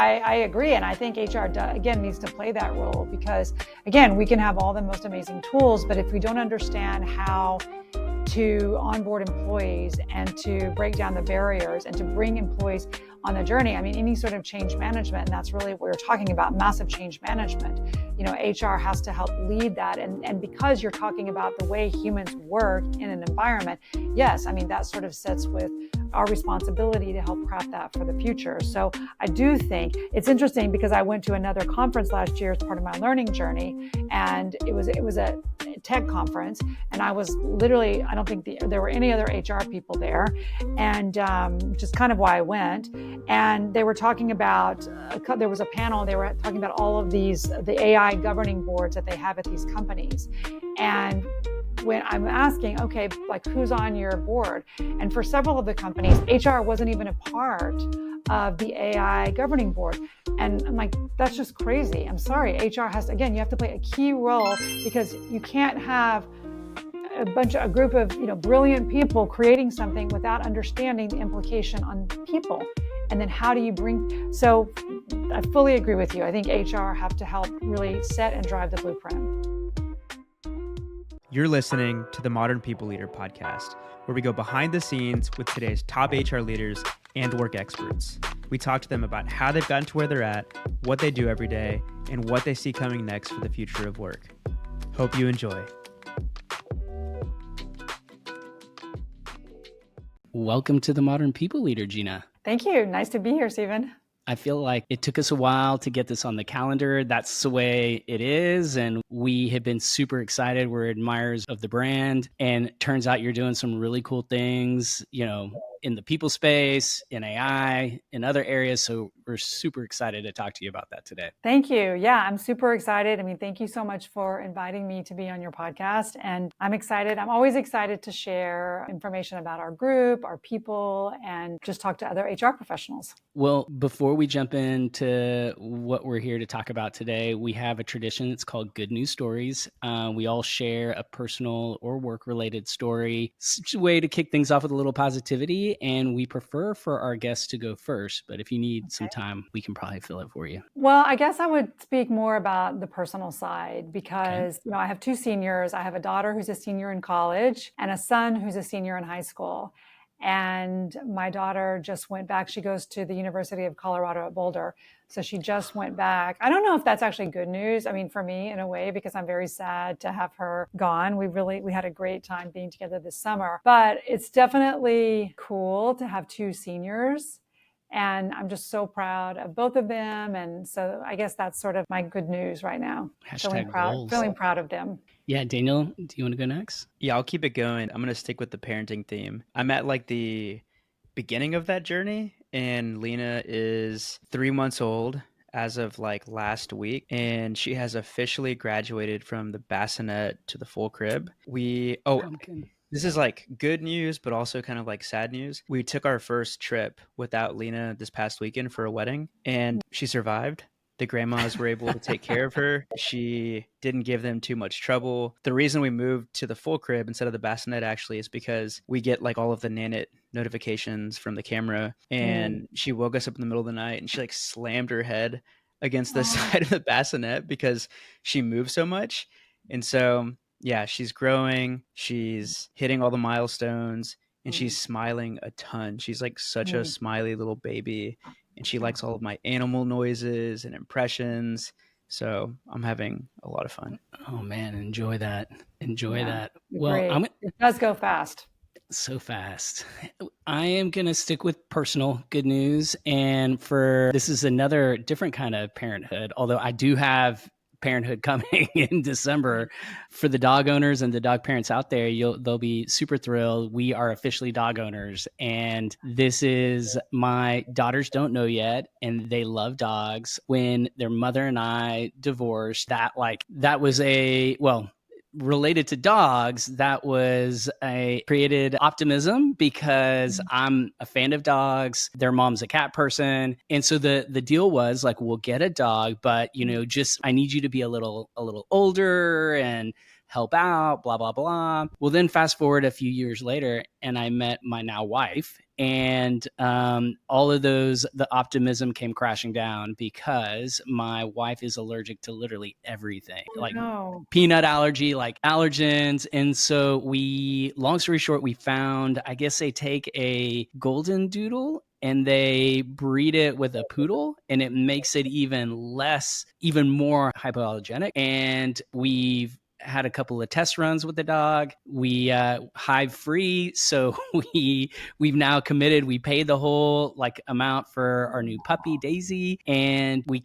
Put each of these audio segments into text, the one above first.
I agree. And I think HR, again, needs to play that role because, again, we can have all the most amazing tools, but if we don't understand how to onboard employees and to break down the barriers and to bring employees on the journey, I mean, any sort of change management, and that's really what we're talking about, massive change management. HR has to help lead that. And because you're talking about the way humans work in an environment, yes, I mean, that sort of sits with our responsibility to help craft that for the future. So I do think it's interesting because I went to another conference last year as part of my learning journey, and it was a tech conference, and I was literally, I don't think there were any other HR people there, and which is kind of why I went. And they were talking about, there was a panel, they were talking about all of the AI governing boards that they have at these companies. And when I'm asking, okay, like who's on your board? And for several of the companies, HR wasn't even a part of the AI governing board. And I'm like, that's just crazy. I'm sorry. HR has to, again, you have to play a key role because you can't have a group of brilliant people creating something without understanding the implication on people. And then how do you so I fully agree with you. I think HR have to help really set and drive the blueprint. You're listening to the Modern People Leader podcast, where we go behind the scenes with today's top HR leaders and work experts. We talk to them about how they've gotten to where they're at, what they do every day, and what they see coming next for the future of work. Hope you enjoy. Welcome to the Modern People Leader, Gena. Thank you. Nice to be here, Stephen. I feel like it took us a while to get this on the calendar. That's the way it is. And we have been super excited. We're admirers of the brand. And it turns out you're doing some really cool things, in the people space, in AI, in other areas. So we're super excited to talk to you about that today. Thank you. Yeah, I'm super excited. I mean, thank you so much for inviting me to be on your podcast. And I'm excited. I'm always excited to share information about our group, our people, and just talk to other HR professionals. Well, before we jump into what we're here to talk about today, we have a tradition. It's called Good News Stories. We all share a personal or work-related story. It's a way to kick things off with a little positivity. And we prefer for our guests to go first. But if you need some time, we can probably fill it for you. Well, I guess I would speak more about the personal side because, I have two seniors. I have a daughter who's a senior in college and a son who's a senior in high school. And my daughter just went back. She goes to the University of Colorado at Boulder. So she just went back. I don't know if that's actually good news. I mean, for me, in a way, because I'm very sad to have her gone. We had a great time being together this summer. But it's definitely cool to have two seniors. And I'm just so proud of both of them. And so I guess that's sort of my good news right now. Feeling proud of them. Yeah, Daniel, do you want to go next? Yeah, I'll keep it going. I'm going to stick with the parenting theme. I'm at the beginning of that journey, and Lena is 3 months old as of last week, and she has officially graduated from the bassinet to the full crib. This is good news, but also kind of sad news. We took our first trip without Lena this past weekend for a wedding, and she survived. The grandmas were able to take care of her. She didn't give them too much trouble. The reason we moved to the full crib instead of the bassinet actually is because we get all of the Nanit notifications from the camera, and she woke us up in the middle of the night and she slammed her head against the side of the bassinet because she moved so much. And so yeah, she's growing, she's hitting all the milestones, and she's smiling a ton. She's such a smiley little baby, and she likes all of my animal noises and impressions. So I'm having a lot of fun. Oh man, enjoy that. That. Well, it does go fast. So fast. I am going to stick with personal good news. And this is another different kind of parenthood, although I do have parenthood coming in December. For the dog owners and the dog parents out there, they'll be super thrilled. We are officially dog owners, and this is my daughters don't know yet, and they love dogs. When their mother and I divorced, that was related to dogs, that was created optimism because I'm a fan of dogs. Their mom's a cat person. And so the deal was we'll get a dog, but I need you to be a little older and help out, blah, blah, blah. Well, then fast forward a few years later and I met my now wife, And all of those, the optimism came crashing down because my wife is allergic to literally everything, like No. peanut allergy, like allergens. And so long story short, we found, I guess they take a golden doodle and they breed it with a poodle, and it makes it even more hypoallergenic. And we've had a couple of test runs with the dog. We hive free, so we've now committed. We paid the whole amount for our new puppy Daisy, and we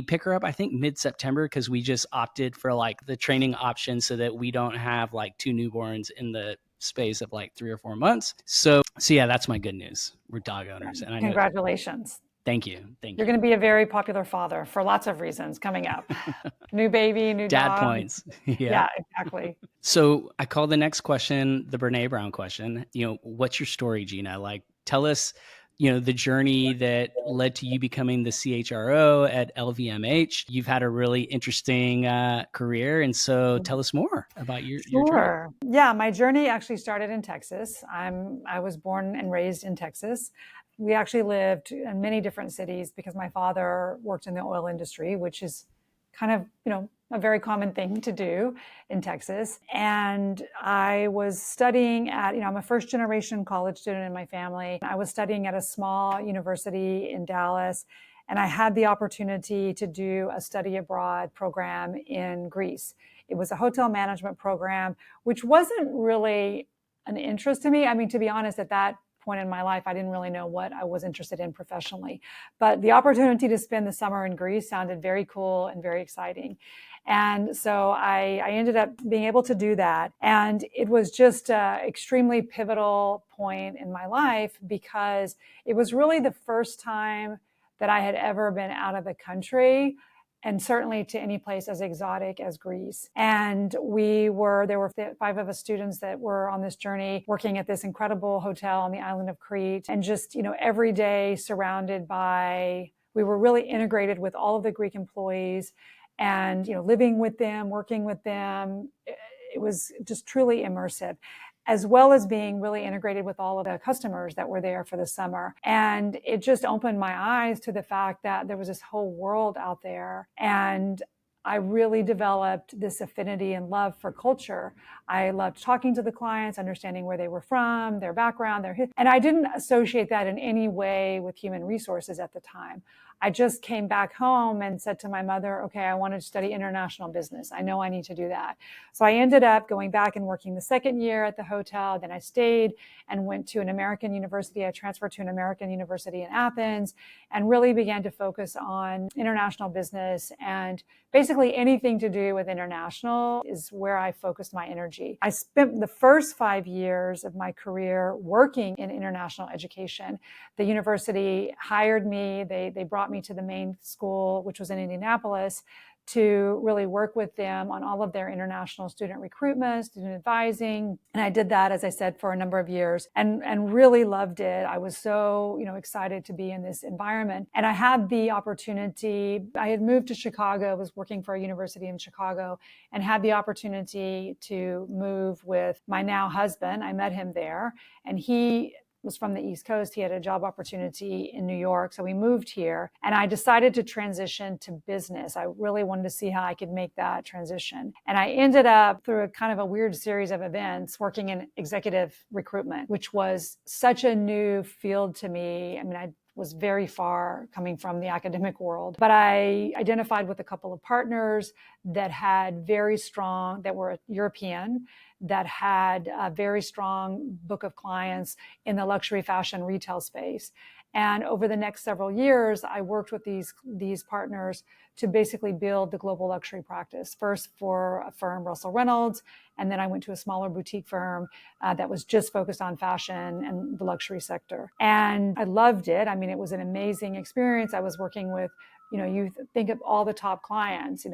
pick her up I think mid-September because we just opted for the training option so that we don't have two newborns in the space of 3 or 4 months. So yeah, that's my good news. We're dog owners, and I know. Congratulations. Thank you. You're going to be a very popular father for lots of reasons coming up. New baby, new dad dog. points. Yeah, exactly. So I call the next question the Brene Brown question. What's your story, Gena? Tell us, the journey that led to you becoming the CHRO at LVMH. You've had a really interesting career. And so tell us more about your journey. Sure. Yeah, my journey actually started in Texas. I was born and raised in Texas. We actually lived in many different cities because my father worked in the oil industry, which is kind of, a very common thing to do in Texas. And I was studying I'm a first generation college student in my family. I was studying at a small university in Dallas, and I had the opportunity to do a study abroad program in Greece. It was a hotel management program, which wasn't really an interest to me. I mean, to be honest, at that point in my life, I didn't really know what I was interested in professionally. But the opportunity to spend the summer in Greece sounded very cool and very exciting. And so I ended up being able to do that. And it was just an extremely pivotal point in my life because it was really the first time that I had ever been out of the country, and certainly to any place as exotic as Greece. And there were 5 of us students that were on this journey working at this incredible hotel on the island of Crete. And just, every day we were really integrated with all of the Greek employees and, living with them, working with them. It was just truly immersive, as well as being really integrated with all of the customers that were there for the summer. And it just opened my eyes to the fact that there was this whole world out there. And I really developed this affinity and love for culture. I loved talking to the clients, understanding where they were from, their background, and I didn't associate that in any way with human resources at the time. I just came back home and said to my mother, okay, I want to study international business. I know I need to do that. So I ended up going back and working the second year at the hotel. Then I stayed and went to an American university. I transferred to an American university in Athens and really began to focus on international business, and basically anything to do with international is where I focused my energy. I spent the first 5 years of my career working in international education. The university hired me. They brought me to the main school, which was in Indianapolis, to really work with them on all of their international student recruitment, student advising. And I did that, as I said, for a number of years and really loved it. I was so, excited to be in this environment. And I had the opportunity, I had moved to Chicago, was working for a university in Chicago, and had the opportunity to move with my now husband. I met him there, and he was from the East Coast. He had a job opportunity in New York. So we moved here, and I decided to transition to business. I really wanted to see how I could make that transition. And I ended up, through a kind of a weird series of events, working in executive recruitment, which was such a new field to me. I mean, I was very far coming from the academic world, but I identified with a couple of partners that were European, that had a very strong book of clients in the luxury fashion retail space. And over the next several years, I worked with these partners to basically build the global luxury practice, first for a firm, Russell Reynolds, and then I went to a smaller boutique firm that was just focused on fashion and the luxury sector. And I loved it. I mean, it was an amazing experience. I was working with, you think of all the top clients,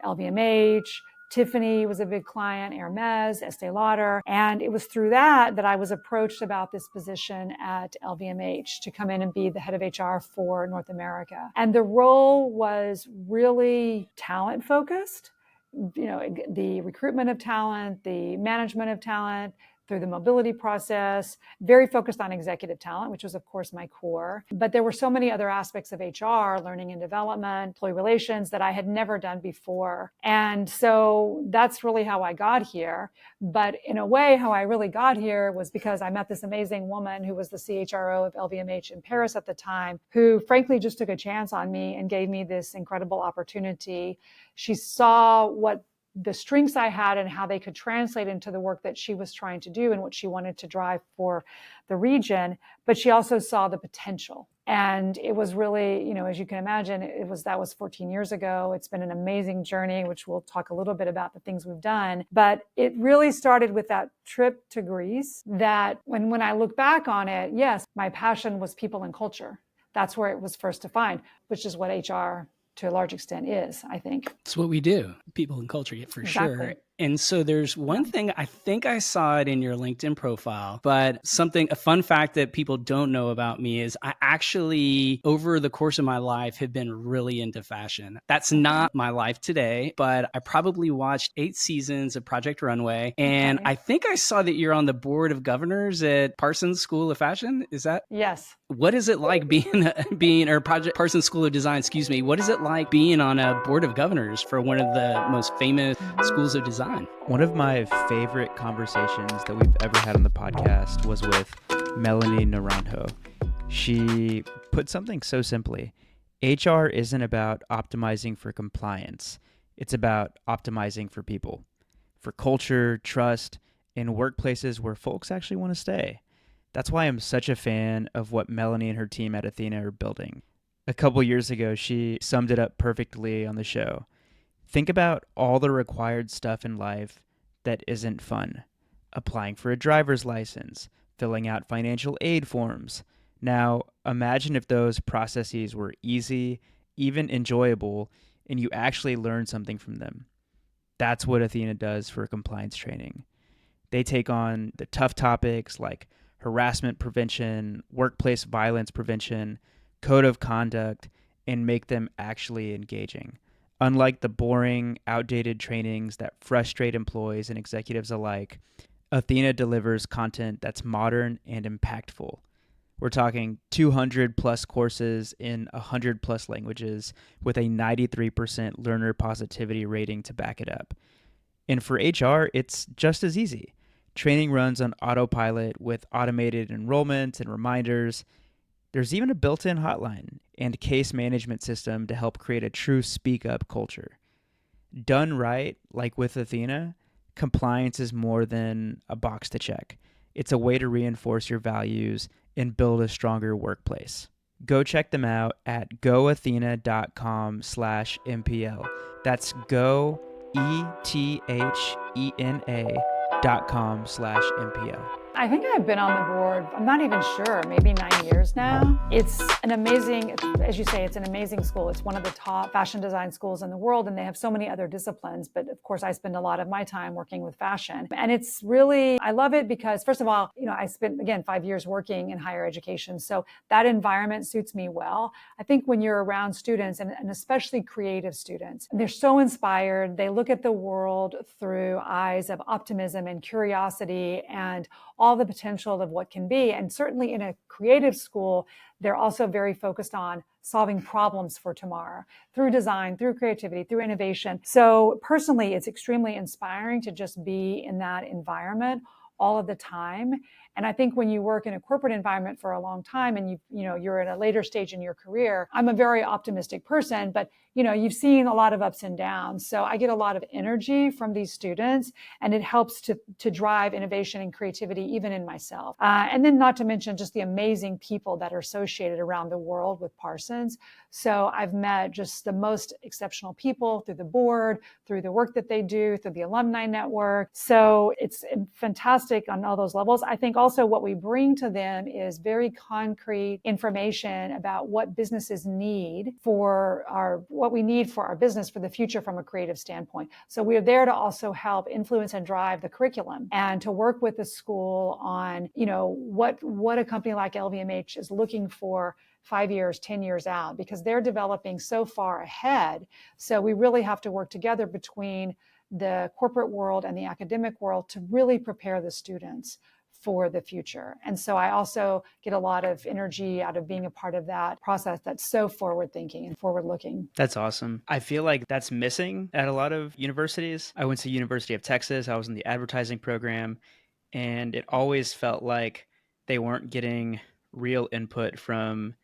LVMH, Tiffany was a big client, Hermes, Estee Lauder. And it was through that I was approached about this position at LVMH to come in and be the head of HR for North America. And the role was really talent focused. The recruitment of talent, the management of talent, through the mobility process, very focused on executive talent, which was, of course, my core. But there were so many other aspects of HR, learning and development, employee relations, that I had never done before. And so that's really how I got here. But in a way, how I really got here was because I met this amazing woman who was the CHRO of LVMH in Paris at the time, who frankly just took a chance on me and gave me this incredible opportunity. She saw what the strengths I had and how they could translate into the work that she was trying to do and what she wanted to drive for the region. But she also saw the potential. And it was really, as you can imagine, that was 14 years ago. It's been an amazing journey, which we'll talk a little bit about the things we've done. But it really started with that trip to Greece, that when I look back on it, yes, my passion was people and culture. That's where it was first defined, which is what HR to a large extent is, I think. It's what we do, people and culture, for Exactly. sure. And so there's one thing, I think I saw it in your LinkedIn profile, but a fun fact that people don't know about me is I actually, over the course of my life, have been really into fashion. That's not my life today, but I probably watched 8 seasons of Project Runway. And I think I saw that you're on the board of governors at Parsons School of Fashion. Is that? Yes. What is it like Parsons School of Design, what is it like being on a board of governors for one of the most famous schools of design? One of my favorite conversations that we've ever had on the podcast was with Melanie Naranjo. She put something so simply: HR isn't about optimizing for compliance. It's about optimizing for people, for culture, trust, and workplaces where folks actually want to stay. That's why I'm such a fan of what Melanie and her team at Athena are building. A couple years ago, she summed it up perfectly on the show. Think about all the required stuff in life that isn't fun. Applying for a driver's license, filling out financial aid forms. Now, imagine if those processes were easy, even enjoyable, and you actually learned something from them. That's what Athena does for compliance training. They take on the tough topics like harassment prevention, workplace violence prevention, code of conduct, and make them actually engaging. Unlike the boring, outdated trainings that frustrate employees and executives alike, Athena delivers content that's modern and impactful. We're talking 200 plus courses in 100 plus languages with a 93% learner positivity rating to back it up. And for HR, it's just as easy. Training runs on autopilot with automated enrollments and reminders. There's even a built-in hotline and case management system to help create a true speak-up culture. Done right, like with Athena, compliance is more than a box to check. It's a way to reinforce your values and build a stronger workplace. Go check them out at goathena.com/MPL. That's goethena.com/MPL. I think I've been on the board, I'm not even sure, maybe 9 years now. It's an amazing, as you say, it's an amazing school. It's one of the top fashion design schools in the world, and they have so many other disciplines. But of course, I spend a lot of my time working with fashion. And it's really, I love it because, first of all, I spent, again, 5 years working in higher education. So that environment suits me well. I think when you're around students, and especially creative students, they're so inspired. They look at the world through eyes of optimism and curiosity and all the potential of what can be. And certainly in a creative school, they're also very focused on solving problems for tomorrow through design, through creativity, through innovation. So personally, it's extremely inspiring to just be in that environment all of the time. And I think when you work in a corporate environment for a long time and you're at a later stage in your career, I'm a very optimistic person, but you've seen a lot of ups and downs. So I get a lot of energy from these students, and it helps to drive innovation and creativity even in myself. And then not to mention just the amazing people that are associated around the world with Parsons. So I've met just the most exceptional people through the board, through the work that they do, through the alumni network. So it's fantastic on all those levels. I think also what we bring to them is very concrete information about what businesses need what we need for our business for the future from a creative standpoint. So we are there to also help influence and drive the curriculum and to work with the school on, what a company like LVMH is looking for 5 years, 10 years out, because they're developing so far ahead. So we really have to work together between the corporate world and the academic world to really prepare the students for the future. And so I also get a lot of energy out of being a part of that process that's so forward thinking and forward looking. That's awesome. I feel like that's missing at a lot of universities. I went to University of Texas. I was in the advertising program, and it always felt like they weren't getting real input from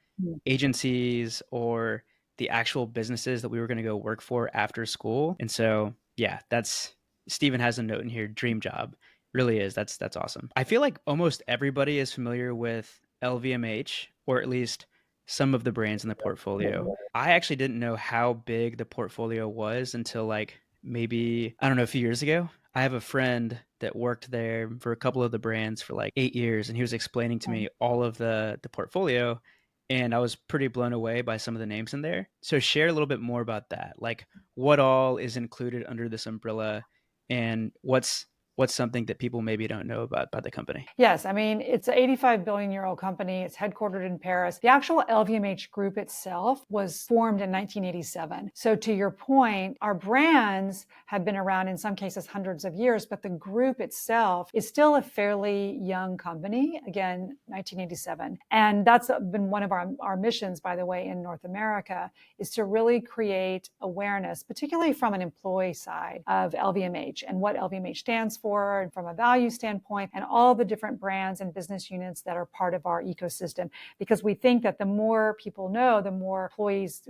agencies or the actual businesses that we were going to go work for after school. And so, yeah, that's Steven has a note in here, dream job. Really is. That's awesome. I feel like almost everybody is familiar with LVMH, or at least some of the brands in the portfolio. I actually didn't know how big the portfolio was until like maybe, I don't know, a few years ago. I have a friend that worked there for a couple of the brands for like 8 years, and he was explaining to me all of the portfolio, and I was pretty blown away by some of the names in there. So share a little bit more about that. Like what all is included under this umbrella, and what's something that people maybe don't know about the company? Yes, I mean, it's an 85 billion year old company. It's headquartered in Paris. The actual LVMH group itself was formed in 1987. So to your point, our brands have been around in some cases hundreds of years, but the group itself is still a fairly young company. Again, 1987. And that's been one of our missions, by the way, in North America, is to really create awareness, particularly from an employee side of LVMH and what LVMH stands for, and from a value standpoint, and all the different brands and business units that are part of our ecosystem. Because we think that the more people know, the more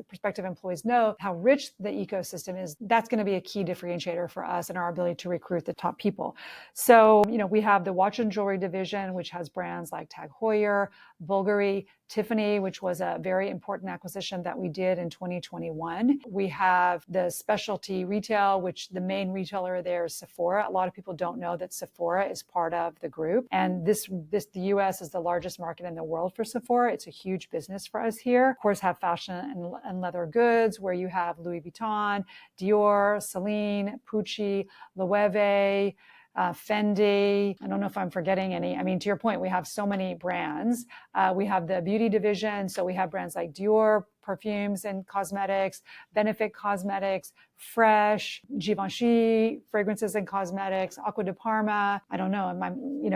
prospective employees know how rich the ecosystem is, that's going to be a key differentiator for us and our ability to recruit the top people. So, we have the watch and jewelry division, which has brands like Tag Heuer, Bulgari, Tiffany, which was a very important acquisition that we did in 2021. We have the specialty retail, which the main retailer there is Sephora. A lot of people don't know that Sephora is part of the group. And the US is the largest market in the world for Sephora. It's a huge business for us here. Of course, have fashion and leather goods, where you have Louis Vuitton, Dior, Celine, Pucci, Loewe, Fendi. I don't know if I'm forgetting any. I mean, to your point, we have so many brands. We have the beauty division. So we have brands like Dior, perfumes and cosmetics, Benefit Cosmetics, Fresh, Givenchy, fragrances and cosmetics, Acqua di Parma. I don't know.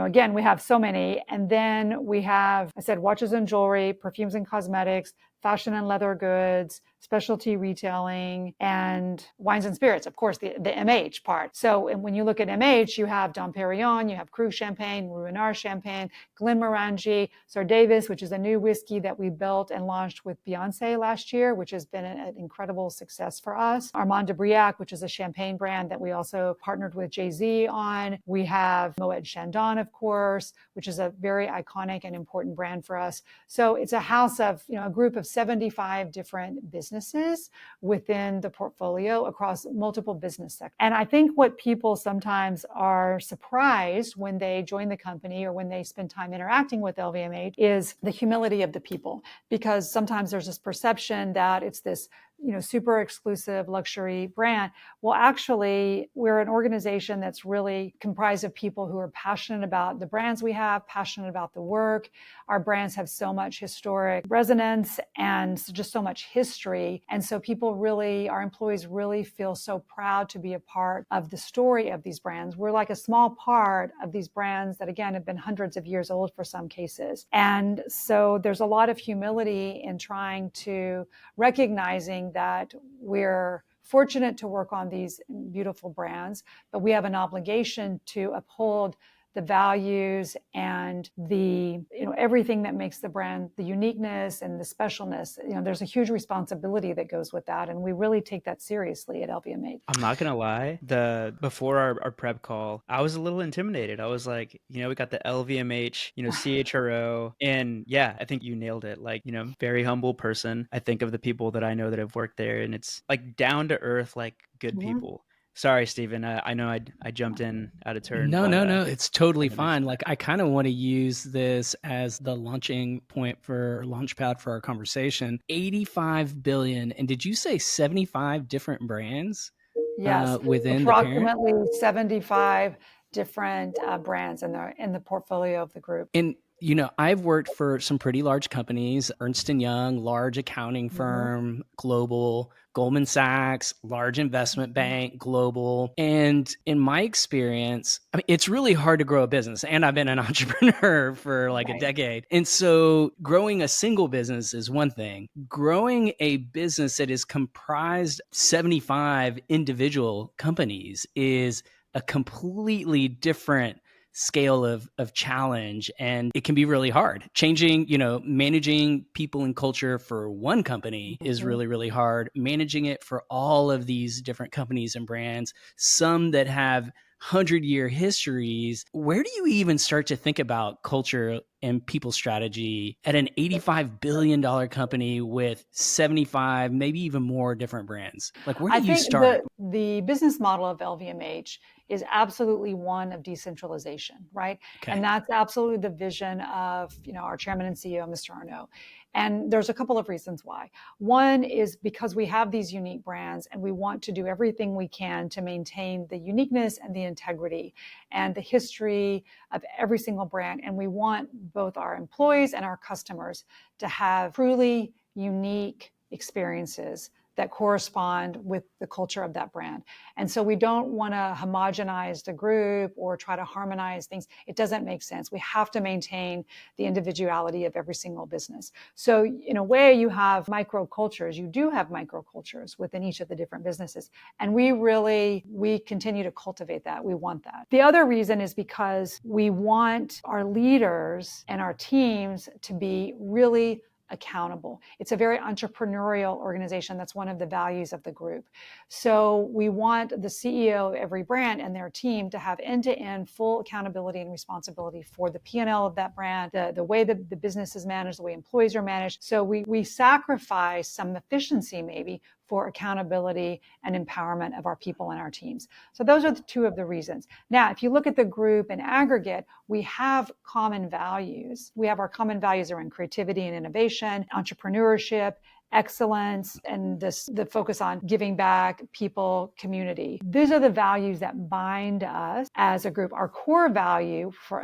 Again, we have so many. And then we have, I said, watches and jewelry, perfumes and cosmetics, fashion and leather goods, specialty retailing, and wines and spirits, of course, the MH part. So and when you look at MH, you have Dom Perignon, you have Krug Champagne, Ruinart Champagne, Glenmorangie, Sir Davis, which is a new whiskey that we built and launched with Beyonce last year, which has been an incredible success for us. Armand de Briac, which is a champagne brand that we also partnered with Jay-Z on. We have Moet Chandon, of course, which is a very iconic and important brand for us. So it's a house of, a group of 75 different businesses within the portfolio across multiple business sectors. And I think what people sometimes are surprised when they join the company or when they spend time interacting with LVMH is the humility of the people, because sometimes there's this perception that it's this super exclusive luxury brand. Well, actually, we're an organization that's really comprised of people who are passionate about the brands we have, passionate about the work. Our brands have so much historic resonance and just so much history. And so our employees really feel so proud to be a part of the story of these brands. We're like a small part of these brands that, again, have been hundreds of years old for some cases. And so there's a lot of humility in trying to recognizing that we're fortunate to work on these beautiful brands, but we have an obligation to uphold the values and the, everything that makes the brand, the uniqueness and the specialness. There's a huge responsibility that goes with that. And we really take that seriously at LVMH. I'm not going to lie. Before our prep call, I was a little intimidated. I was like, we got the LVMH, CHRO. And yeah, I think you nailed it. Like, very humble person. I think of the people that I know that have worked there, and it's like down to earth, like good people. Sorry, Steven. I know I jumped in out of turn. No. It's totally fine. Like, I kind of want to use this as the launchpad for our conversation. 85 billion. And did you say 75 different brands? Yes, within approximately 75 different brands in the portfolio of the group. And I've worked for some pretty large companies, Ernst & Young, large accounting firm, global, Goldman Sachs, large investment bank, global. And in my experience, I mean, it's really hard to grow a business. And I've been an entrepreneur for like a decade. And so growing a single business is one thing. Growing a business that is comprised 75 individual companies is a completely different scale of challenge, and it can be really hard. Managing people and culture for one company is really, really hard. Managing it for all of these different companies and brands, some that have 100-year histories. Where do you even start to think about culture and people strategy at an $85 billion company with 75, maybe even more different brands? Like, where do you start? The business model of LVMH is absolutely one of decentralization, right? Okay. And that's absolutely the vision of, our chairman and CEO, Mr. Arnault. And there's a couple of reasons why. One is because we have these unique brands and we want to do everything we can to maintain the uniqueness and the integrity and the history of every single brand. And we want both our employees and our customers to have truly unique experiences that correspond with the culture of that brand. And so we don't want to homogenize the group or try to harmonize things. It doesn't make sense. We have to maintain the individuality of every single business. So in a way, you have micro cultures. You do have micro cultures within each of the different businesses. And we continue to cultivate that. We want that. The other reason is because we want our leaders and our teams to be really accountable. It's a very entrepreneurial organization. That's one of the values of the group. So we want the CEO of every brand and their team to have end-to-end full accountability and responsibility for the P&L of that brand, the way the business is managed, the way employees are managed. So we sacrifice some efficiency maybe for accountability and empowerment of our people and our teams. So those are the two of the reasons. Now, if you look at the group in aggregate, we have common values. Our common values are in creativity and innovation, entrepreneurship, excellence, and the focus on giving back, people, community. These are the values that bind us as a group. Our core value for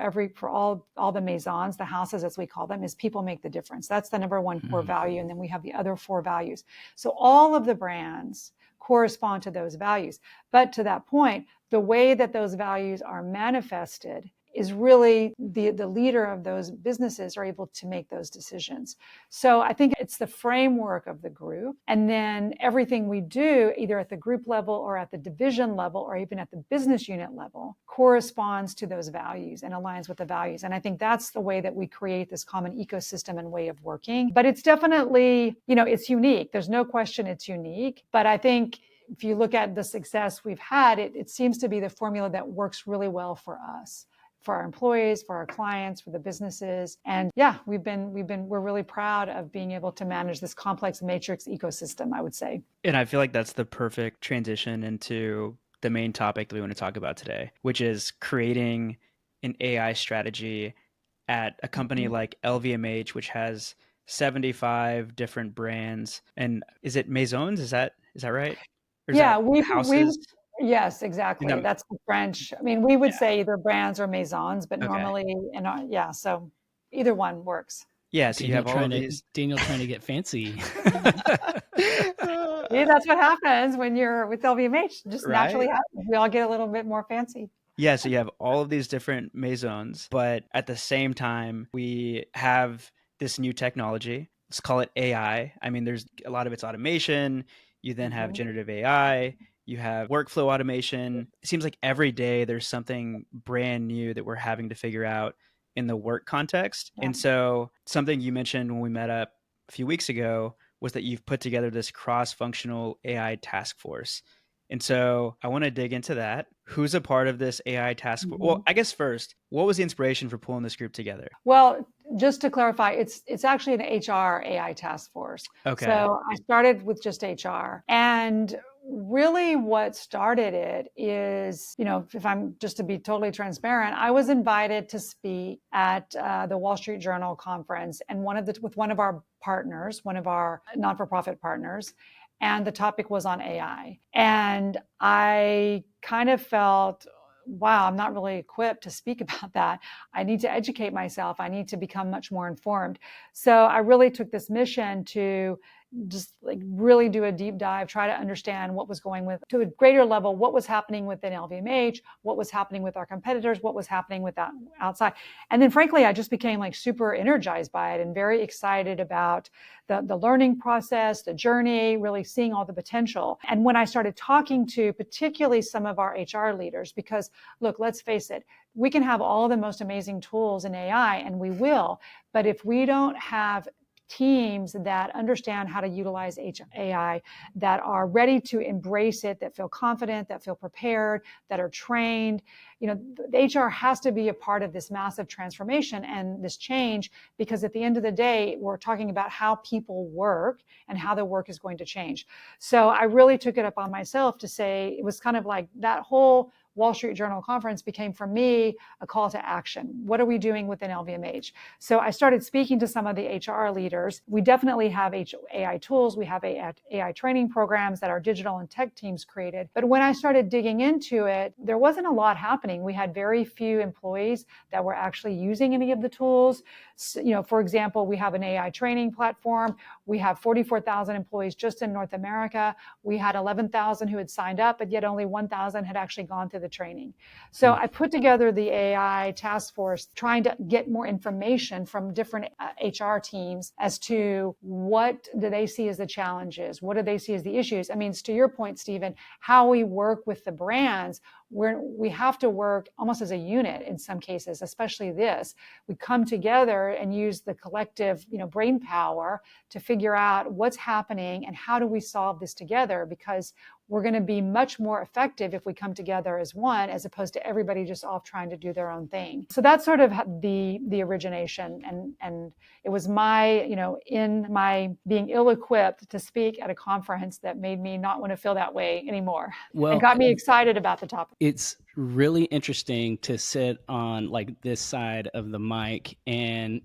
all the maisons, the houses as we call them, is people make the difference. That's the number one core value. And then we have the other 4 values. So all of the brands correspond to those values. But to that point, the way that those values are manifested is really the leader of those businesses are able to make those decisions. So I think it's the framework of the group. And then everything we do, either at the group level or at the division level or even at the business unit level, corresponds to those values and aligns with the values. And I think that's the way that we create this common ecosystem and way of working. But it's definitely, it's unique. There's no question it's unique. But I think if you look at the success we've had, it seems to be the formula that works really well for us, for our employees, for our clients, for the businesses. And yeah, we're really proud of being able to manage this complex matrix ecosystem, I would say. And I feel like that's the perfect transition into the main topic that we want to talk about today, which is creating an AI strategy at a company like LVMH, which has 75 different brands. And is it maisons? Is that right? Or is Yeah, that houses? Yes, exactly. That's the French. I mean, we would say either brands or maisons, but normally, so either one works. Yeah, so you have all of these. Daniel trying to get fancy. Yeah, that's what happens when you're with LVMH. Just naturally happens. We all get a little bit more fancy. Yeah, so you have all of these different maisons, but at the same time, we have this new technology. Let's call it AI. I mean, there's a lot of it's automation. You then have generative AI. You have workflow automation. It seems like every day there's something brand new that we're having to figure out in the work context. Yeah. And so something you mentioned when we met up a few weeks ago was that you've put together this cross-functional AI task force. And so I want to dig into that. Who's a part of this AI task force? Well, I guess first, what was the inspiration for pulling this group together? Well, just to clarify, it's actually an HR AI task force. Okay. So I started with just HR. And really what started it is, if I'm just to be totally transparent, I was invited to speak at the Wall Street Journal conference and with one of our partners, one of our not-for-profit partners. And the topic was on AI. And I kind of felt, wow, I'm not really equipped to speak about that. I need to educate myself. I need to become much more informed. So I really took this mission to just like really do a deep dive, try to understand what was going with to a greater level, what was happening within LVMH, what was happening with our competitors, what was happening with that outside. And then frankly, I just became like super energized by it and very excited about the learning process, the journey, really seeing all the potential. And when I started talking to particularly some of our HR leaders, because look, let's face it, we can have all the most amazing tools in AI, and we will, but if we don't have teams that understand how to utilize AI, that are ready to embrace it, that feel confident, that feel prepared, that are trained. The HR has to be a part of this massive transformation and this change, because at the end of the day, we're talking about how people work and how the work is going to change. So I really took it upon myself to say, it was kind of like that whole Wall Street Journal conference became for me a call to action. What are we doing within LVMH? So I started speaking to some of the HR leaders. We definitely have AI tools. We have AI training programs that our digital and tech teams created. But when I started digging into it, there wasn't a lot happening. We had very few employees that were actually using any of the tools. So, for example, we have an AI training platform. We have 44,000 employees just in North America. We had 11,000 who had signed up, but yet only 1,000 had actually gone through the training. So I put together the AI task force trying to get more information from different HR teams as to what do they see as the challenges? What do they see as the issues? I mean, to your point, Stephen, how we work with the brands, we have to work almost as a unit in some cases, especially this. We come together and use the collective, brain power to figure out what's happening and how do we solve this together, because we're going to be much more effective if we come together as one, as opposed to everybody just off trying to do their own thing. So that's sort of the origination. And it was in my being ill-equipped to speak at a conference that made me not want to feel that way anymore. Well, and got me excited about the topic. It's really interesting to sit on like this side of the mic and,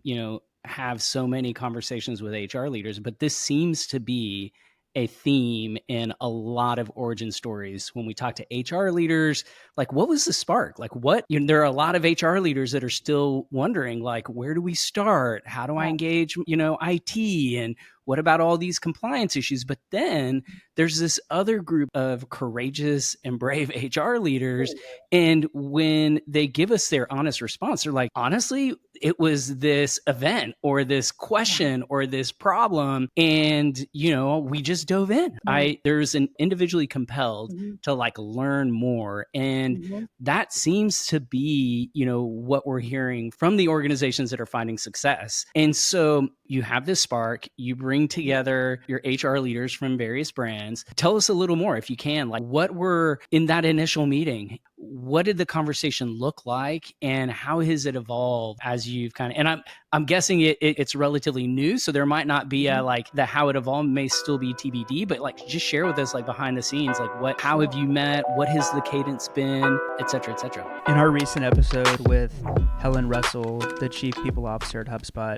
have so many conversations with HR leaders, but this seems to be a theme in a lot of origin stories. When we talk to HR leaders, like, what was the spark? Like, there are a lot of HR leaders that are still wondering, like, where do we start? How do I engage, IT? And what about all these compliance issues? But then there's this other group of courageous and brave HR leaders. And when they give us their honest response, they're like, honestly, it was this event or this question or this problem. And, we just dove in. There's an individually compelled to like learn more. And that seems to be, what we're hearing from the organizations that are finding success. And so you have this spark, you bring together your HR leaders from various brands. Tell us a little more, if you can, like what were in that initial meeting? What did the conversation look like, and how has it evolved as you've and I'm guessing it's relatively new, so there might not be the how it evolved may still be TBD, but like just share with us like behind the scenes, like how have you met? What has the cadence been, et cetera, et cetera. In our recent episode with Helen Russell, the Chief People Officer at HubSpot,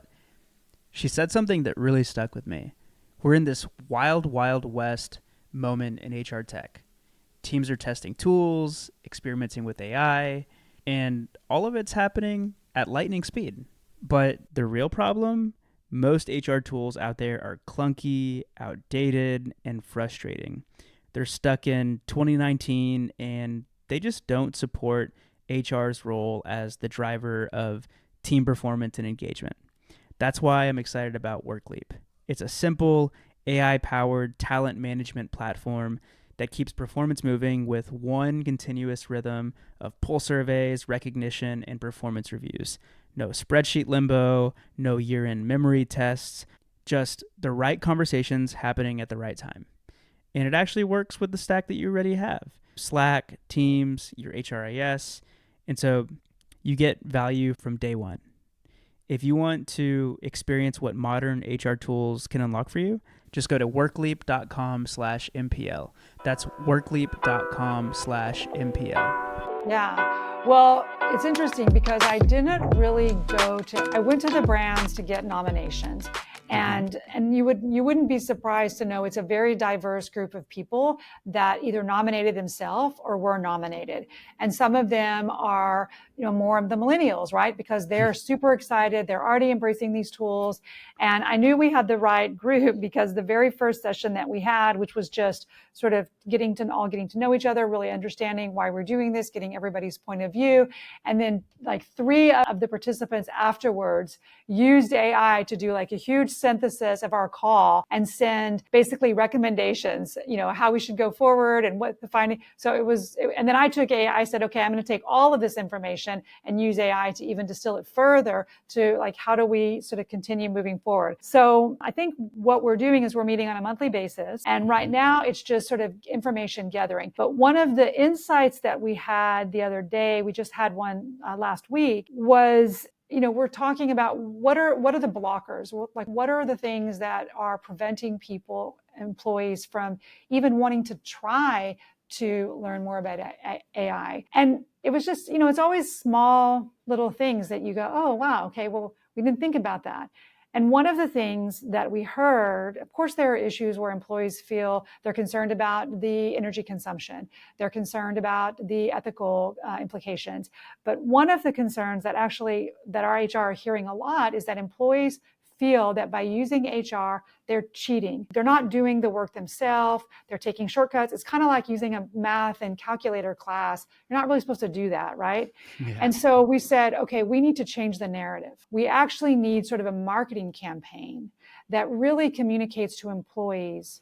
she said something that really stuck with me. We're in this wild, wild west moment in HR tech. Teams are testing tools, experimenting with AI, and all of it's happening at lightning speed. But the real problem, most HR tools out there are clunky, outdated, and frustrating. They're stuck in 2019, and they just don't support HR's role as the driver of team performance and engagement. That's why I'm excited about WorkLeap. It's a simple, AI-powered talent management platform that keeps performance moving with one continuous rhythm of pull surveys, recognition, and performance reviews. No spreadsheet limbo, no year-end memory tests, just the right conversations happening at the right time. And it actually works with the stack that you already have. Slack, Teams, your HRIS, and so you get value from day one. If you want to experience what modern HR tools can unlock for you, just go to workleap.com/MPL. That's workleap.com/MPL. Yeah. Well, it's interesting because I didn't really I went to the brands to get nominations. And you wouldn't be surprised to know it's a very diverse group of people that either nominated themselves or were nominated. And some of them are, more of the millennials, right? Because they're super excited. They're already embracing these tools. And I knew we had the right group because the very first session that we had, which was just sort of getting to know each other, really understanding why we're doing this, getting everybody's point of view. And then like 3 of the participants afterwards used AI to do like a huge synthesis of our call and send basically recommendations, how we should go forward and what the finding. So and then I took AI, I said, okay, I'm going to take all of this information and use AI to even distill it further to like, how do we sort of continue moving forward? So I think what we're doing is we're meeting on a monthly basis. And right now it's just sort of information gathering. But one of the insights that we had the other day, we just had one last week, was we're talking about what are the blockers? Like, what are the things that are preventing employees from even wanting to try to learn more about AI? And it was just, it's always small little things that you go, oh, wow, okay, well, we didn't think about that. And one of the things that we heard, of course, there are issues where employees feel they're concerned about the energy consumption. They're concerned about the ethical implications. But one of the concerns that our HR are hearing a lot is that employees feel that by using HR, they're cheating. They're not doing the work themselves. They're taking shortcuts. It's kind of like using a math and calculator class. You're not really supposed to do that, right? Yeah. And so we said, okay, we need to change the narrative. We actually need sort of a marketing campaign that really communicates to employees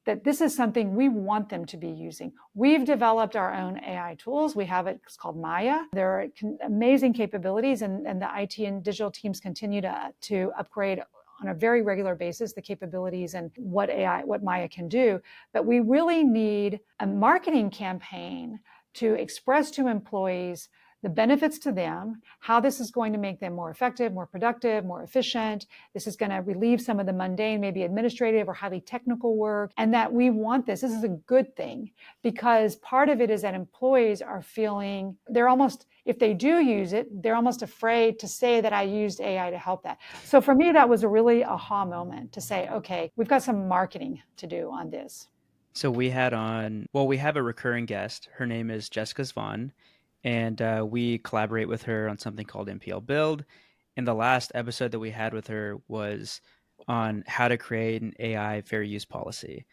that this is something we want them to be using. We've developed our own AI tools. We have it's called Maya. There are amazing capabilities, and the IT and digital teams continue to upgrade on a very regular basis the capabilities and what Maya can do. But we really need a marketing campaign to express to employees the benefits to them, how this is going to make them more effective, more productive, more efficient. This is going to relieve some of the mundane, maybe administrative or highly technical work, and that we want this. This is a good thing, because part of it is that employees are feeling they're almost, if they do use it, they're almost afraid to say that I used AI to help that. So for me, that was a really aha moment to say, okay, we've got some marketing to do on this. So we have a recurring guest. Her name is Jessica Svan, and we collaborate with her on something called MPL Build. And the last episode that we had with her was on how to create an AI fair use policy.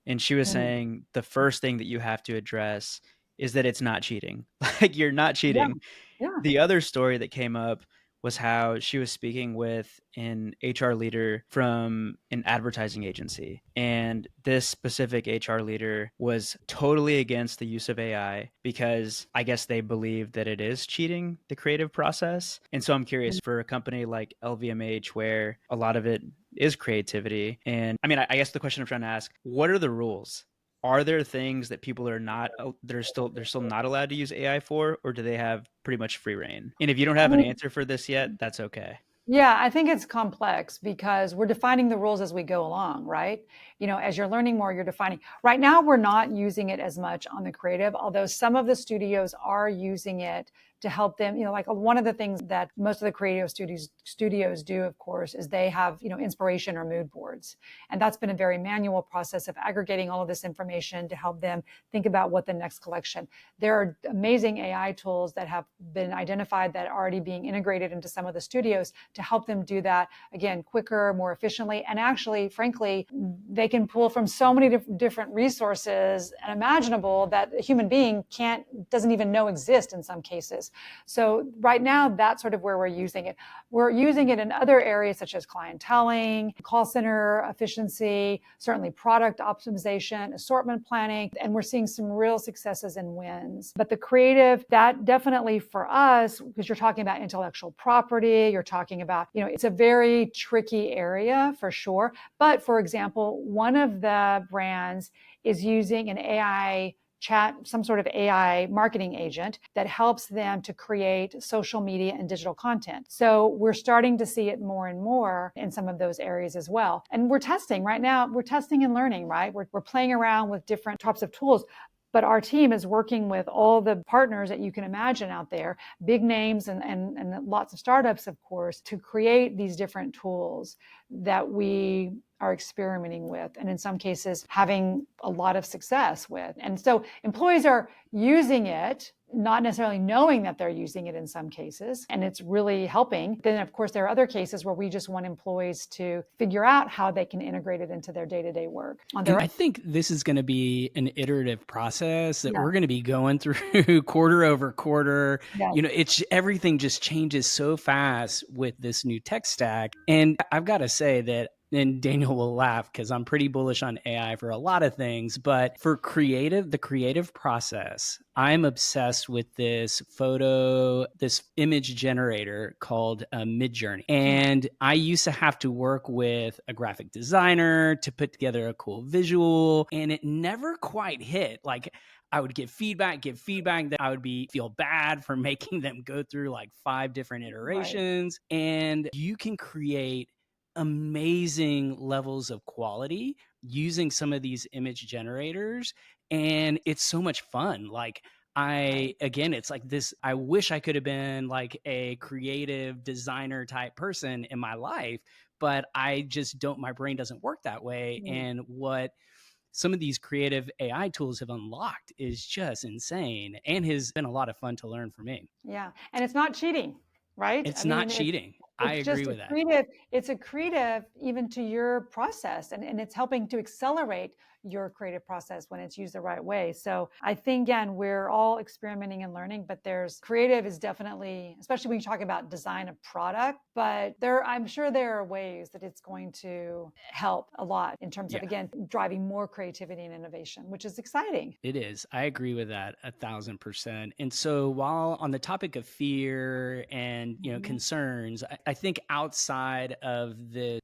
And she was saying the first thing that you have to address is that it's not cheating. Like, you're not cheating. Yeah. The other story that came up was how she was speaking with an HR leader from an advertising agency. And this specific HR leader was totally against the use of AI because I guess they believe that it is cheating the creative process. And so I'm curious, for a company like LVMH, where a lot of it is creativity, and I mean, I guess the question I'm trying to ask, what are the rules? Are there things that people are not, they're still not allowed to use AI for, or do they have pretty much free reign? And if you don't have an answer for this yet, that's okay. Yeah, I think it's complex because we're defining the rules as we go along, right? As you're learning more, you're defining. Right now, we're not using it as much on the creative, although some of the studios are using it to help them. Like one of the things that most of the creative studios do, of course, is they have, inspiration or mood boards. And that's been a very manual process of aggregating all of this information to help them think about what the next collection. There are amazing AI tools that have been identified that are already being integrated into some of the studios to help them do that, again, quicker, more efficiently. And actually, frankly, they can pull from so many different resources and imaginable that a human being doesn't even know exist in some cases. So right now, that's sort of where we're using it. We're using it in other areas such as clienteling, call center efficiency, certainly product optimization, assortment planning, and we're seeing some real successes and wins. But the creative, that definitely for us, because you're talking about intellectual property, you're talking about, it's a very tricky area for sure. But for example, one of the brands is using an AI chat, some sort of AI marketing agent that helps them to create social media and digital content. So we're starting to see it more and more in some of those areas as well. And we're testing right now, we're testing and learning, right? We're playing around with different types of tools. But our team is working with all the partners that you can imagine out there, big names and lots of startups, of course, to create these different tools that we are experimenting with, and in some cases having a lot of success with. And so employees are using it, not necessarily knowing that they're using it in some cases, and it's really helping. Then, of course, there are other cases where we just want employees to figure out how they can integrate it into their day-to-day work. And I think this is going to be an iterative process that Yeah. we're going to be going through quarter over quarter. Yeah. It's everything just changes so fast with this new tech stack. And I've got to say that, and Daniel will laugh because I'm pretty bullish on AI for a lot of things, but for the creative process, I'm obsessed with this image generator called Midjourney. And I used to have to work with a graphic designer to put together a cool visual, and it never quite hit. Like, I would give feedback, that I would feel bad for making them go through like 5 different iterations. Right. And you can create amazing levels of quality using some of these image generators, and it's so much fun. Like, it's like this, I wish I could have been like a creative designer type person in my life, but I just don't, my brain doesn't work that way. And what some of these creative AI tools have unlocked is just insane, and has been a lot of fun to learn for me. Yeah, and it's not cheating, right? It's not cheating. I agree with that. It's accretive even to your process, and it's helping to accelerate your creative process when it's used the right way. So I think, again, we're all experimenting and learning, but creative is definitely, especially when you talk about design of product, but I'm sure there are ways that it's going to help a lot in terms of, again, driving more creativity and innovation, which is exciting. It is. I agree with that 1,000%. And so, while on the topic of fear and concerns, I think outside of the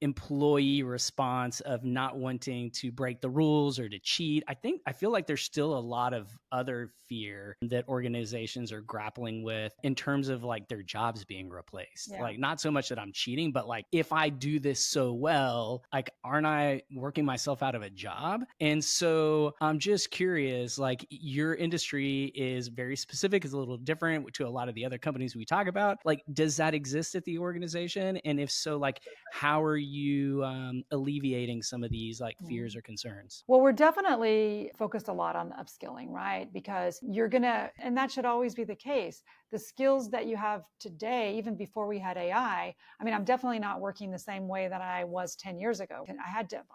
employee response of not wanting to break the rules or to cheat, I feel like there's still a lot of other fear that organizations are grappling with in terms of like their jobs being replaced. Yeah. Like, not so much that I'm cheating, but like, if I do this so well, like, aren't I working myself out of a job? And so I'm just curious, like, your industry is very specific, is a little different to a lot of the other companies we talk about. Like, does that exist at the organization? And if so, like, how are you alleviating some of these like fears or concerns? Well, we're definitely focused a lot on upskilling, right? Because and that should always be the case. The skills that you have today, even before we had AI, I mean, I'm definitely not working the same way that I was 10 years ago.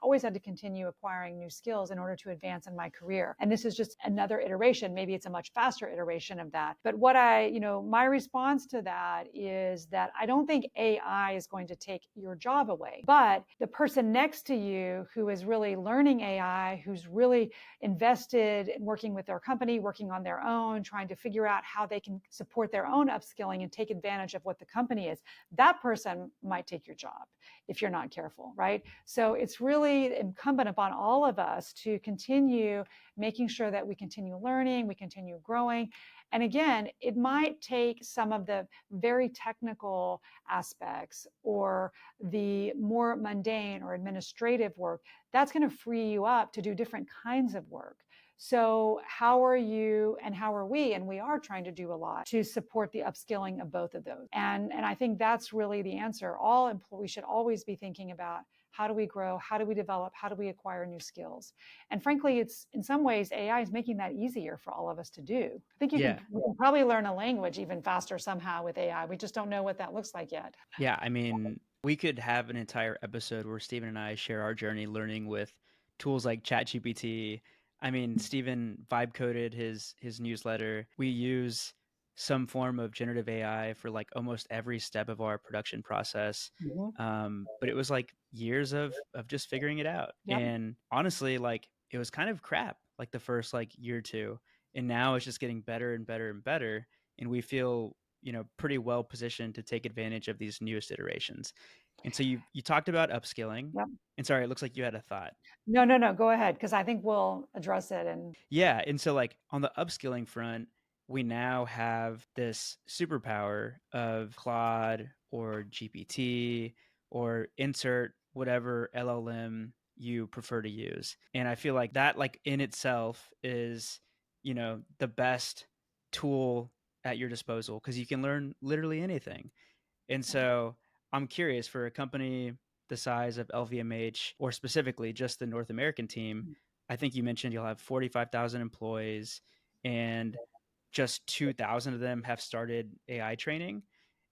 Always had to continue acquiring new skills in order to advance in my career. And this is just another iteration. Maybe it's a much faster iteration of that. But my response to that is that I don't think AI is going to take your job away, but the person next to you who is really learning AI, who's really invested in working with their company, working on their own, trying to figure out how they can support their own upskilling and take advantage of what the company is, that person might take your job if you're not careful, right? So it's really incumbent upon all of us to continue making sure that we continue learning, we continue growing. And again, it might take some of the very technical aspects or the more mundane or administrative work. That's going to free you up to do different kinds of work. So how are you and how are we? And we are trying to do a lot to support the upskilling of both of those. And I think that's really the answer. All employees should always be thinking about, how do we grow? How do we develop? How do we acquire new skills? And frankly, it's in some ways, AI is making that easier for all of us to do. I think you can probably learn a language even faster somehow with AI. We just don't know what that looks like yet. Yeah, I mean, we could have an entire episode where Stephen and I share our journey learning with tools like ChatGPT. I mean, Stephen vibe coded his newsletter. We use some form of generative AI for like almost every step of our production process. But it was like years of just figuring it out. Yep. And honestly, like, it was kind of crap like the first like year or two. And now it's just getting better and better and better. And we feel, pretty well positioned to take advantage of these newest iterations. And so you talked about upskilling. Yep. And sorry, it looks like you had a thought. No, go ahead, because I think we'll address it. Yeah, and so like on the upskilling front, we now have this superpower of Claude or GPT or insert whatever LLM you prefer to use. And I feel like that, like, in itself is, the best tool at your disposal, because you can learn literally anything. And so I'm curious, for a company the size of LVMH, or specifically just the North American team, I think you mentioned you'll have 45,000 employees and just 2,000 of them have started AI training.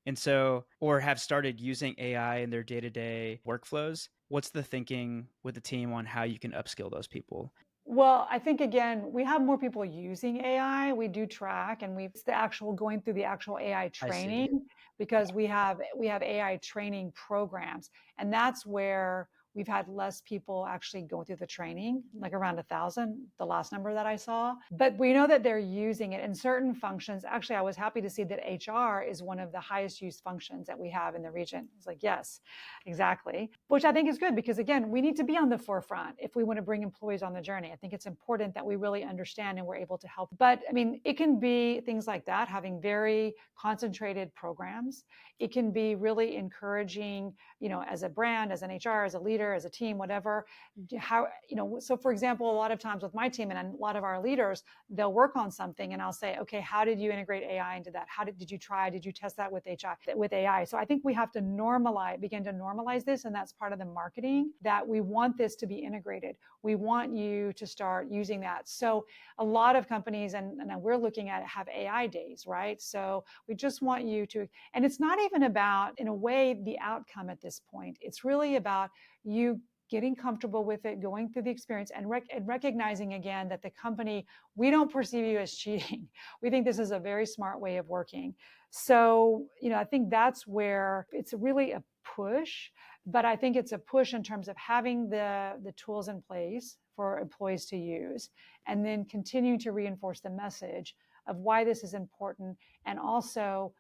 And so, or have started using AI in their day-to-day workflows. What's the thinking with the team on how you can upskill those people? Well, I think again, we have more people using AI. We do track, and it's the actual going through the actual AI I see. training, because we have AI training programs, and that's where we've had less people actually go through the training, like around 1,000, the last number that I saw. But we know that they're using it in certain functions. Actually, I was happy to see that HR is one of the highest used functions that we have in the region. It's like, yes, exactly. Which I think is good, because again, we need to be on the forefront if we want to bring employees on the journey. I think it's important that we really understand and we're able to help. But I mean, it can be things like that, having very concentrated programs. It can be really encouraging, as a brand, as an HR, as a leader, as a team, whatever, how, so for example, a lot of times with my team and a lot of our leaders, they'll work on something and I'll say, okay, how did you integrate AI into that? Did you test that with AI? So I think we have to begin to normalize this. And that's part of the marketing, that we want this to be integrated. We want you to start using that. So a lot of companies, and we're looking at it, have AI days, right? So we just want you to, and it's not even about, in a way, the outcome at this point. It's really about you getting comfortable with it, going through the experience, and recognizing again that the company, we don't perceive you as cheating. We think this is a very smart way of working. So, I think that's where it's really a push, but I think it's a push in terms of having the tools in place for employees to use, and then continue to reinforce the message of why this is important, and also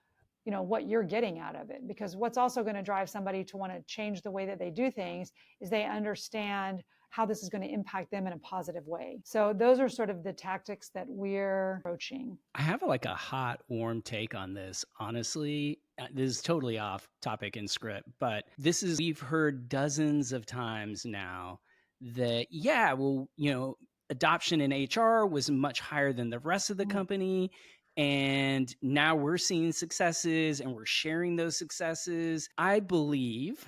what you're getting out of it. Because what's also going to drive somebody to want to change the way that they do things is they understand how this is going to impact them in a positive way. So those are sort of the tactics that we're approaching. I have like a hot, warm take on this. Honestly, this is totally off topic and script, but we've heard dozens of times now that, yeah, well, adoption in HR was much higher than the rest of the company. And now we're seeing successes and we're sharing those successes. I believe,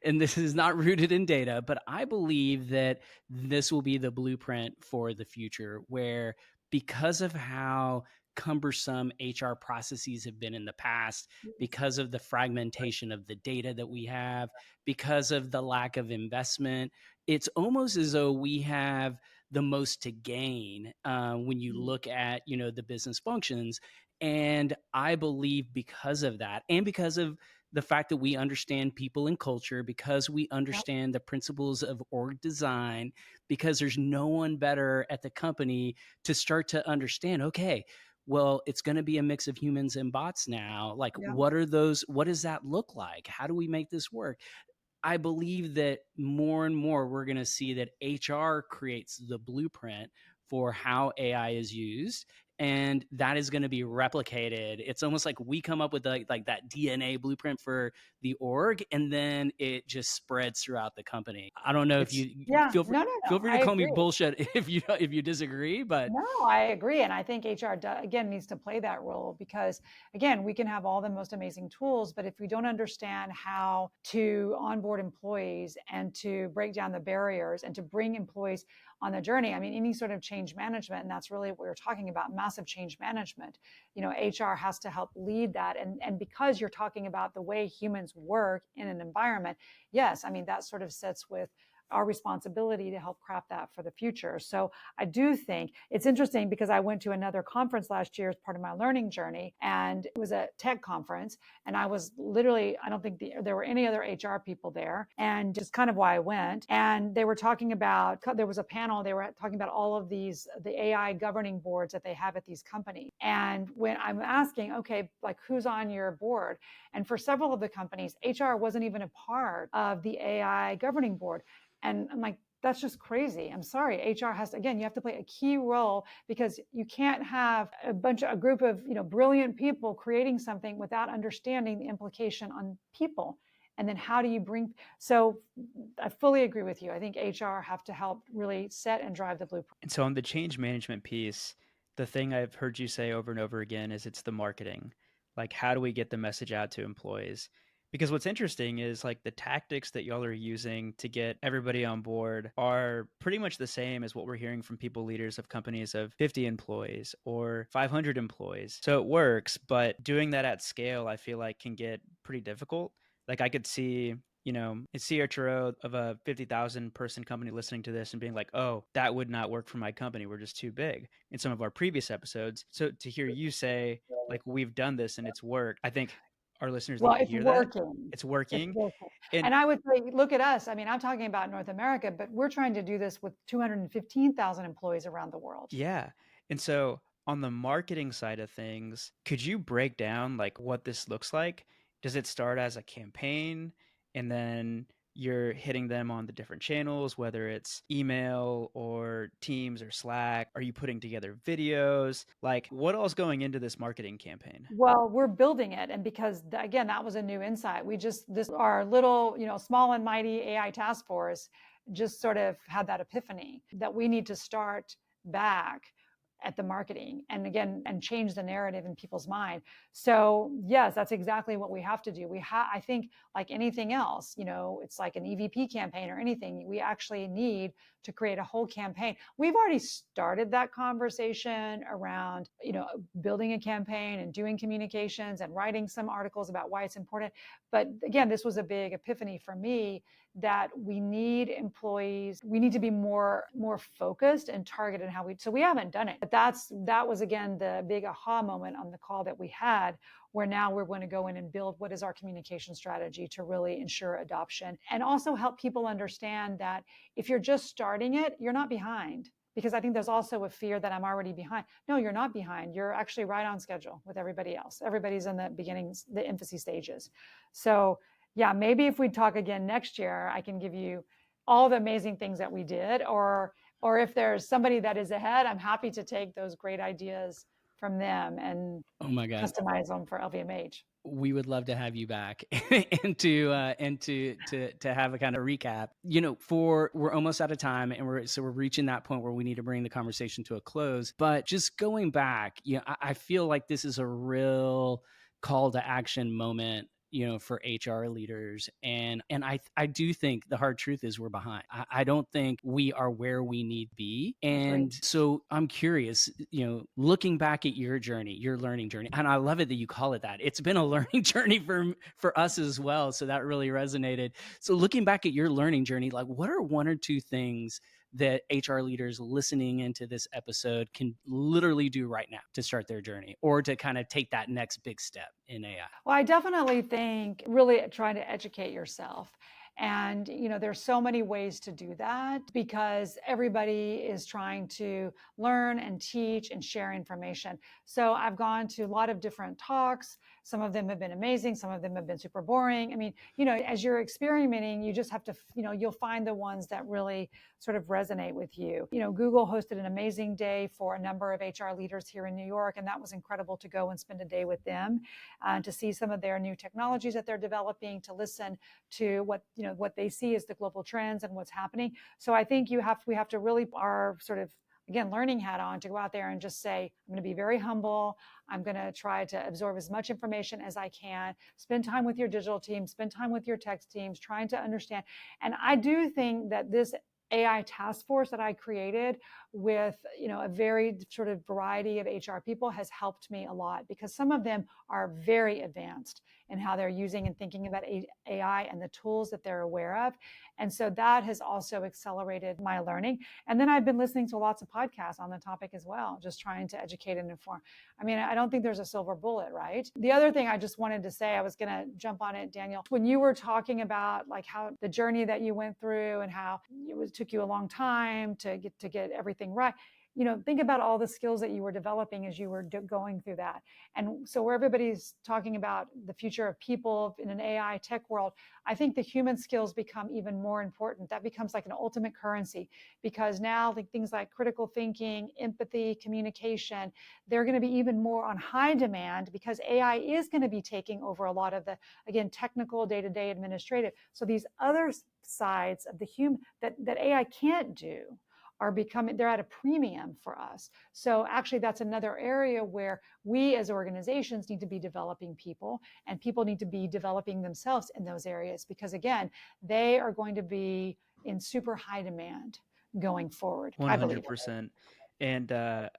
and this is not rooted in data, but I believe that this will be the blueprint for the future, where because of how cumbersome HR processes have been in the past, because of the fragmentation of the data that we have, because of the lack of investment, it's almost as though we have the most to gain when you look at the business functions. And I believe because of that, and because of the fact that we understand people and culture, because we understand the principles of org design, because there's no one better at the company to start to understand, okay, well, it's going to be a mix of humans and bots now. Like, what does that look like? How do we make this work? I believe that more and more we're going to see that HR creates the blueprint for how AI is used, and that is going to be replicated. It's almost like we come up with like that DNA blueprint for the org, and then it just spreads throughout the company. I don't know if you feel free, No. feel free to call me bullshit if you disagree, but no, I agree. And I think HR, again, needs to play that role, because, again, we can have all the most amazing tools, but if we don't understand how to onboard employees and to break down the barriers and to bring employees on the journey, I mean, any sort of change management, and that's really what we're talking about, massive change management, HR has to help lead that. And because you're talking about the way humans work in an environment, yes, I mean, that sort of sits with our responsibility to help craft that for the future. So I do think it's interesting, because I went to another conference last year as part of my learning journey, and it was a tech conference, and I was literally, I don't think there were any other HR people there, and just kind of why I went. And they were talking about, there was a panel, they were talking about all of the AI governing boards that they have at these companies. And when I'm asking, okay, like, who's on your board? And for several of the companies, HR wasn't even a part of the AI governing board. And I'm like, that's just crazy. I'm sorry. HR has to, again, you have to play a key role, because you can't have a group of, brilliant people creating something without understanding the implication on people. And then how do you so I fully agree with you. I think HR have to help really set and drive the blueprint. And so on the change management piece, the thing I've heard you say over and over again is it's the marketing. Like, how do we get the message out to employees? Because what's interesting is like the tactics that y'all are using to get everybody on board are pretty much the same as what we're hearing from people leaders of companies of 50 employees or 500 employees. So it works, but doing that at scale, I feel like can get pretty difficult. Like I could see, a CHRO of a 50,000 person company listening to this and being like, oh, that would not work for my company. We're just too big in some of our previous episodes. So to hear you say, like, we've done this and it's worked, I think our listeners Well, need to it's hear that. working. It's It's working. working. And And I would say, look at us. I mean, I'm talking about North America, but we're trying to do this with 215,000 employees around the world. yeah. And so on the marketing side of things, could you break down like what this looks like? Does it start as a campaign and then you're hitting them on the different channels, whether it's email or Teams or Slack? Are you putting together videos? Like what all's going into this marketing campaign? Well, we're building it. And because again, that was a new insight. Our little, small and mighty AI task force just sort of had that epiphany that we need to start back at the marketing and change the narrative in people's mind. So yes, that's exactly what we have to do. I think like anything else, it's like an EVP campaign or anything, we actually need to create a whole campaign. We've already started that conversation around, building a campaign and doing communications and writing some articles about why it's important. But again, this was a big epiphany for me that we need employees, we need to be more focused and targeted in so we haven't done it. But that was again the big aha moment on the call that we had, where now we're going to go in and build what is our communication strategy to really ensure adoption and also help people understand that if you're just starting it, you're not behind. Because I think there's also a fear that I'm already behind. No, you're not behind. You're actually right on schedule with everybody else. Everybody's in the beginnings, the infancy stages. So yeah, maybe if we talk again next year, I can give you all the amazing things that we did, or if there's somebody that is ahead, I'm happy to take those great ideas from them and Oh my God. customize them for LVMH. We would love to have you back and to have a kind of recap. We're almost out of time, and we're reaching that point where we need to bring the conversation to a close. But just going back, I feel like this is a real call to action moment, for HR leaders. And I do think the hard truth is we're behind. I don't think we are where we need to be. And so I'm curious, looking back at your journey, your learning journey, and I love it that you call it that. It's been a learning journey for us as well. So that really resonated. So looking back at your learning journey, like what are one or two things that HR leaders listening into this episode can literally do right now to start their journey or to kind of take that next big step in AI? Well, I definitely think really trying to educate yourself. And, there's so many ways to do that because everybody is trying to learn and teach and share information. So I've gone to a lot of different talks. Some of them have been amazing. Some of them have been super boring. I mean, as you're experimenting, you just have to, you'll find the ones that really sort of resonate with you. Google hosted an amazing day for a number of HR leaders here in New York, and that was incredible to go and spend a day with them, to see some of their new technologies that they're developing, to listen to what they see as the global trends and what's happening. So I think we have to really our sort of again learning hat on to go out there and just say, I'm going to be very humble. I'm going to try to absorb as much information as I can. Spend time with your digital team. Spend time with your tech teams, trying to understand. And I do think that this AI task force that I created with, a very sort of variety of HR people has helped me a lot because some of them are very advanced in how they're using and thinking about AI and the tools that they're aware of. And so that has also accelerated my learning. And then I've been listening to lots of podcasts on the topic as well, just trying to educate and inform. I mean, I don't think there's a silver bullet, right? The other thing I just wanted to say, I was going to jump on it, Daniel, when you were talking about like how the journey that you went through and how it took you a long time to get everything right. Think about all the skills that you were developing as you were going through that. And so where everybody's talking about the future of people in an AI tech world, I think the human skills become even more important. That becomes like an ultimate currency because now things like critical thinking, empathy, communication, they're going to be even more on high demand because AI is going to be taking over a lot of the, again, technical day-to-day administrative. So these other sides of the human that AI can't do they're at a premium for us. So actually that's another area where we as organizations need to be developing people, and people need to be developing themselves in those areas, because again, they are going to be in super high demand going forward. I believe. 100%. And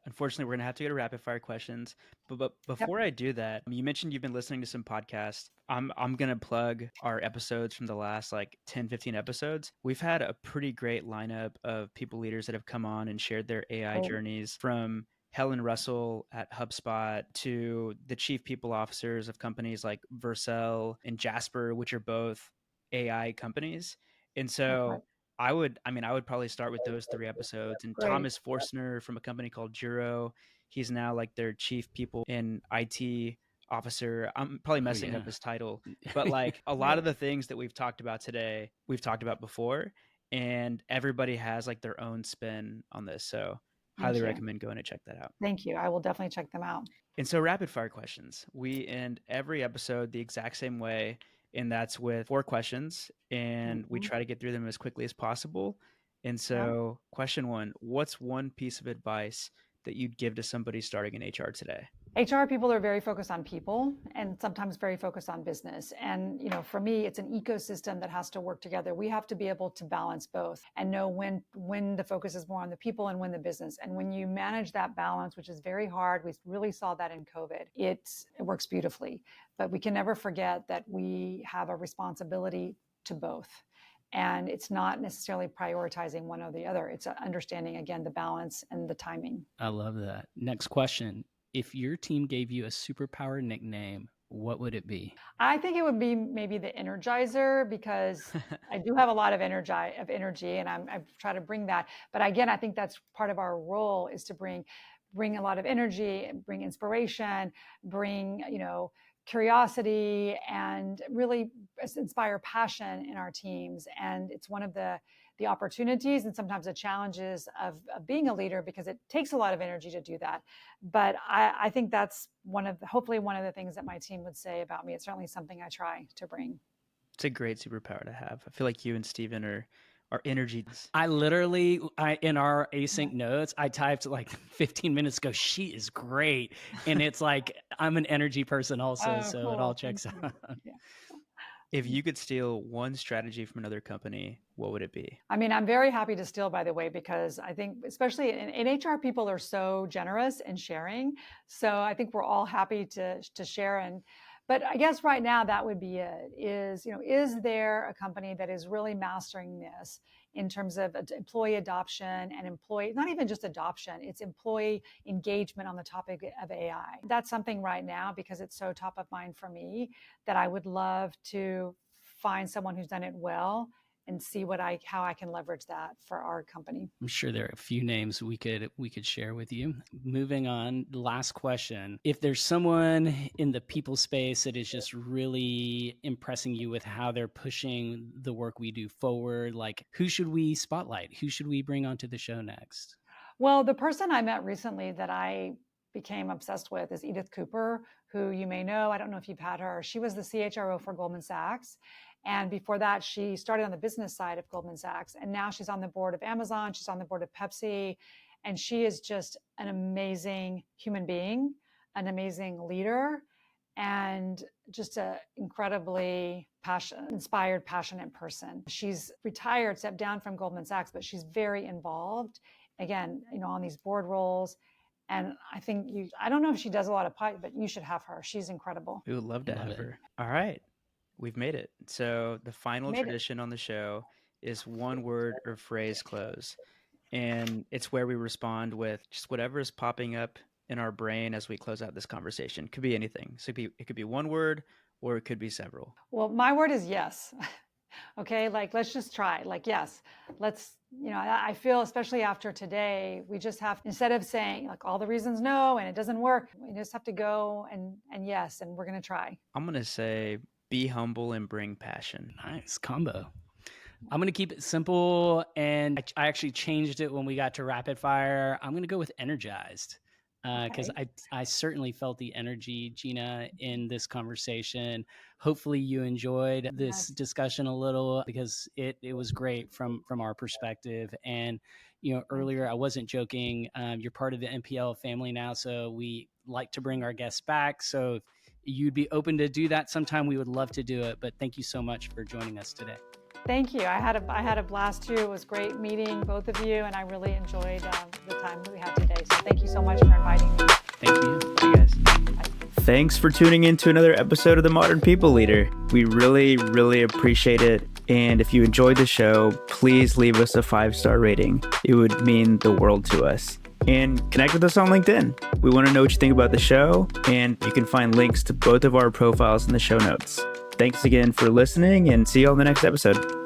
unfortunately, we're going to have to go to rapid fire questions. But before I do that, you mentioned you've been listening to some podcasts. I'm going to plug our episodes from the last like 10, 15 episodes. We've had a pretty great lineup of people leaders that have come on and shared their AI journeys, from Helen Russell at HubSpot to the chief people officers of companies like Vercel and Jasper, which are both AI companies. And so I would probably start with those 3 episodes. And Great. Thomas Forstner from a company called CHRO, he's now like their chief people in IT officer. I'm probably messing up his title, but like a lot of the things that we've talked about today, we've talked about before, and everybody has like their own spin on this. So highly recommend going to check that out. Thank you. I will definitely check them out. And so rapid fire questions. We end every episode the exact same way, and that's with 4 questions, and we try to get through them as quickly as possible. And so question 1, what's one piece of advice that you'd give to somebody starting in HR today? HR people are very focused on people and sometimes very focused on business. And, for me, it's an ecosystem that has to work together. We have to be able to balance both and know when the focus is more on the people and when the business. And when you manage that balance, which is very hard, we really saw that in COVID, it works beautifully. But we can never forget that we have a responsibility to both. And it's not necessarily prioritizing one or the other. It's understanding, again, the balance and the timing. I love that. Next question. If your team gave you a superpower nickname, what would it be? I think it would be maybe the Energizer, because I do have a lot of energy, and I try to bring that. But again, I think that's part of our role, is to bring a lot of energy, bring inspiration, bring, curiosity, and really inspire passion in our teams. And it's one of the opportunities and sometimes the challenges of being a leader, because it takes a lot of energy to do that. But I think that's hopefully one of the things that my team would say about me. It's certainly something I try to bring. It's a great superpower to have. I feel like you and Steven are energy. I literally, in our async notes, I typed like 15 minutes ago, she is great. And it's like, I'm an energy person also. So cool. It all checks out. Yeah. If you could steal one strategy from another company, what would it be? I mean, I'm very happy to steal, by the way, because I think especially in HR, people are so generous in sharing. So I think we're all happy to share. But I guess right now that would be it. Is there a company that is really mastering this in terms of employee adoption and not even just adoption, it's employee engagement on the topic of AI. That's something right now, because it's so top of mind for me, that I would love to find someone who's done it well and see how I can leverage that for our company. I'm sure there are a few names we could share with you. Moving on, last question. If there's someone in the people space that is just really impressing you with how they're pushing the work we do forward, like who should we spotlight? Who should we bring onto the show next? Well, the person I met recently that I became obsessed with is Edith Cooper, who you may know. I don't know if you've had her. She was the CHRO for Goldman Sachs. And before that, she started on the business side of Goldman Sachs. And now she's on the board of Amazon. She's on the board of Pepsi. And she is just an amazing human being, an amazing leader, and just an incredibly inspired, passionate person. She's retired, stepped down from Goldman Sachs, but she's very involved, again, on these board roles. And I think I don't know if she does a lot of pipe, but you should have her. She's incredible. We would love to have her. All right. We've made it. So the final tradition on the show is one word or phrase close. And it's where we respond with just whatever is popping up in our brain as we close out this conversation. Could be anything. So it could be one word, or it could be several. Well, my word is yes. Okay, like let's just try. Like, yes, let's, I feel, especially after today, we just have, instead of saying like all the reasons no and it doesn't work, we just have to go and yes, and we're going to try. I'm going to say be humble and bring passion. Nice combo. I'm going to keep it simple. And I actually changed it when we got to rapid fire. I'm going to go with energized. Because I certainly felt the energy, Gena, in this conversation. Hopefully you enjoyed this discussion a little, because it was great from our perspective. And, earlier, I wasn't joking. You're part of the MPL family now, so we like to bring our guests back. So if you'd be open to do that sometime, we would love to do it. But thank you so much for joining us today. Thank you. I had a blast too. It was great meeting both of you, and I really enjoyed the time that we had today. So thank you so much for inviting me. Thank you. Bye, guys. Thanks for tuning in to another episode of The Modern People Leader. We really, really appreciate it. And if you enjoyed the show, please leave us a 5-star rating. It would mean the world to us. And connect with us on LinkedIn. We want to know what you think about the show, and you can find links to both of our profiles in the show notes. Thanks again for listening, and see you on the next episode.